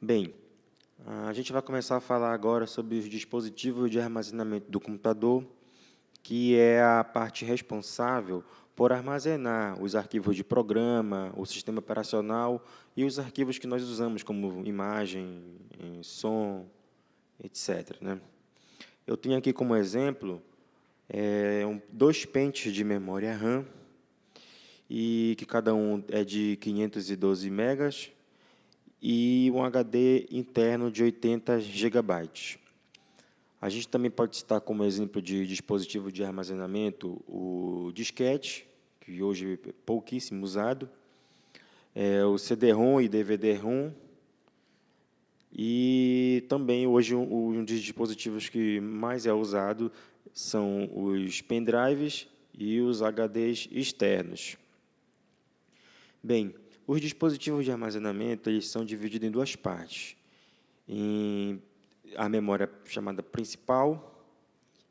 Bem, a gente vai começar a falar agora sobre os dispositivos de armazenamento do computador, que é a parte responsável por armazenar os arquivos de programa, o sistema operacional e os arquivos que nós usamos, como imagem, som, etc., né? Eu tenho aqui como exemplo dois pentes de memória RAM, e que cada um é de 512 megas, e um HD interno de 80 gigabytes. A gente também pode citar como exemplo de dispositivo de armazenamento o disquete, que hoje é pouquíssimo usado, o CD-ROM e DVD-ROM, e também hoje um dos dispositivos que mais é usado são os pendrives e os HDs externos. Bem, os dispositivos de armazenamento eles são divididos em duas partes, em a memória chamada principal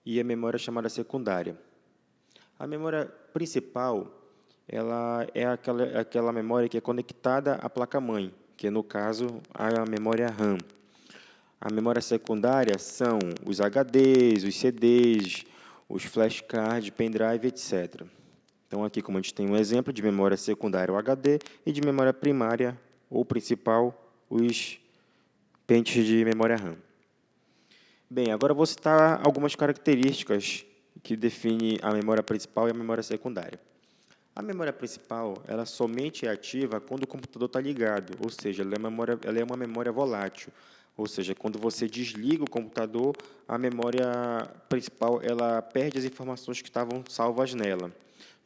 e a memória chamada secundária. A memória principal ela é aquela memória que é conectada à placa-mãe, que, no caso, a memória RAM. A memória secundária são os HDs, os CDs, os flashcards, pendrive, etc. Então, aqui, como a gente tem um exemplo de memória secundária, o HD, e de memória primária, ou principal, os pentes de memória RAM. Bem, agora eu vou citar algumas características que definem a memória principal e a memória secundária. A memória principal, ela somente é ativa quando o computador está ligado, ou seja, ela é uma memória volátil. Ou seja, quando você desliga o computador, a memória principal ela perde as informações que estavam salvas nela.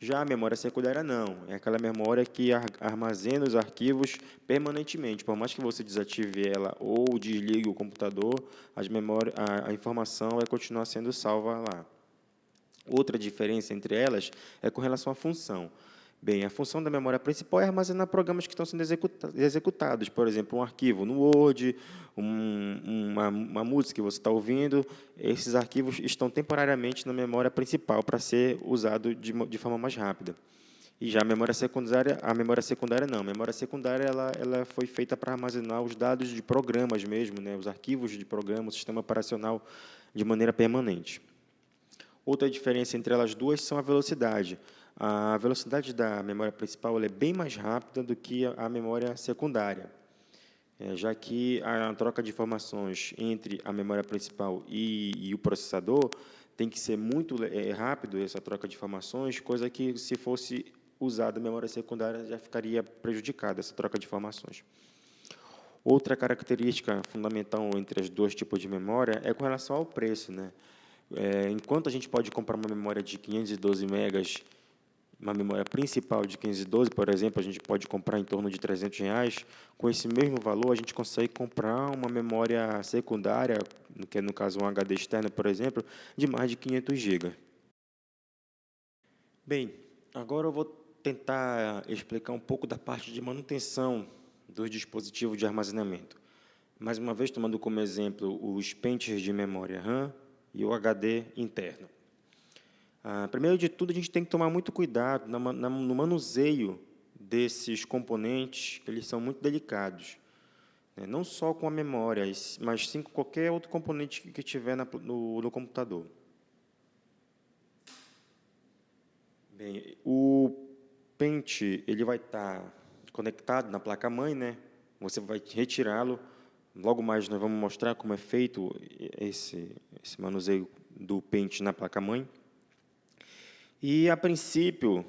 Já a memória secundária não, é aquela memória que armazena os arquivos permanentemente. Por mais que você desative ela ou desligue o computador, a informação vai continuar sendo salva lá. Outra diferença entre elas é com relação à função. Bem, a função da memória principal é armazenar programas que estão sendo executados. Por exemplo, um arquivo no Word, uma música que você está ouvindo. Esses arquivos estão temporariamente na memória principal para ser usado de forma mais rápida. E já a memória secundária não. A memória secundária ela foi feita para armazenar os dados de programas mesmo, né, os arquivos de programa, o sistema operacional de maneira permanente. Outra diferença entre elas duas são a velocidade. A velocidade da memória principal é bem mais rápida do que a memória secundária, já que a troca de informações entre a memória principal e o processador tem que ser muito rápido, essa troca de informações, coisa que, se fosse usada a memória secundária, já ficaria prejudicada essa troca de informações. Outra característica fundamental entre os dois tipos de memória é com relação ao preço, né? Enquanto a gente pode comprar uma memória de 512 megas, uma memória principal de 512, por exemplo, a gente pode comprar em torno de R$300, com esse mesmo valor, a gente consegue comprar uma memória secundária, que é, no caso, um HD externo, por exemplo, de mais de 500 GB. Bem, agora eu vou tentar explicar um pouco da parte de manutenção dos dispositivos de armazenamento. Mais uma vez, tomando como exemplo os pentes de memória RAM e o HD interno. Primeiro de tudo, a gente tem que tomar muito cuidado no manuseio desses componentes, que eles são muito delicados, né? Não só com a memória, mas sim com qualquer outro componente que tiver no computador. Bem, o pente ele vai estar conectado na placa-mãe, né? Você vai retirá-lo. Logo mais nós vamos mostrar como é feito esse manuseio do pente na placa-mãe. E, a princípio,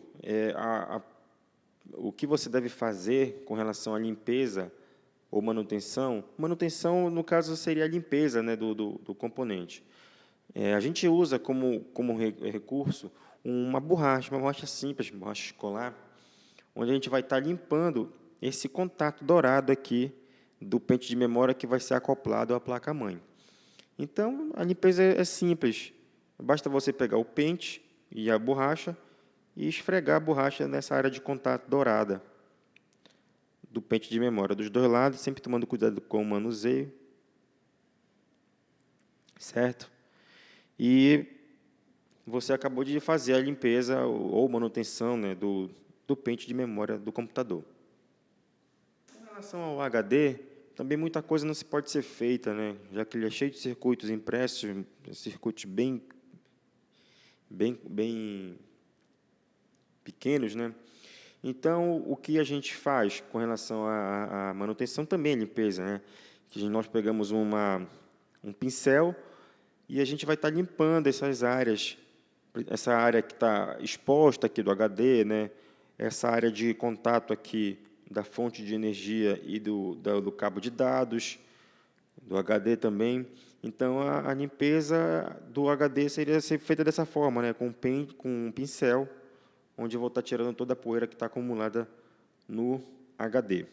o que você deve fazer com relação à limpeza ou manutenção? Manutenção, no caso, seria a limpeza, né, do componente. A gente usa como recurso uma borracha simples, borracha escolar, onde a gente vai estar limpando esse contato dourado aqui do pente de memória que vai ser acoplado à placa-mãe. Então, a limpeza é simples. Basta você pegar o pente e a borracha e esfregar a borracha nessa área de contato dourada do pente de memória dos dois lados, sempre tomando cuidado com o manuseio. Certo? E você acabou de fazer a limpeza ou manutenção, né, do pente de memória do computador. Com relação ao HD, Também muita coisa não se pode ser feita, né? Já que ele é cheio de circuitos impressos, circuitos bem pequenos, né? Então, o que a gente faz com relação à manutenção também, limpeza, né? Que nós pegamos um pincel e a gente vai estar limpando essas áreas, essa área que está exposta aqui do HD, né? Essa área de contato aqui da fonte de energia e do cabo de dados, do HD também. Então, a limpeza do HD seria ser feita dessa forma, né? Com um pincel, onde eu vou estar tirando toda a poeira que está acumulada no HD.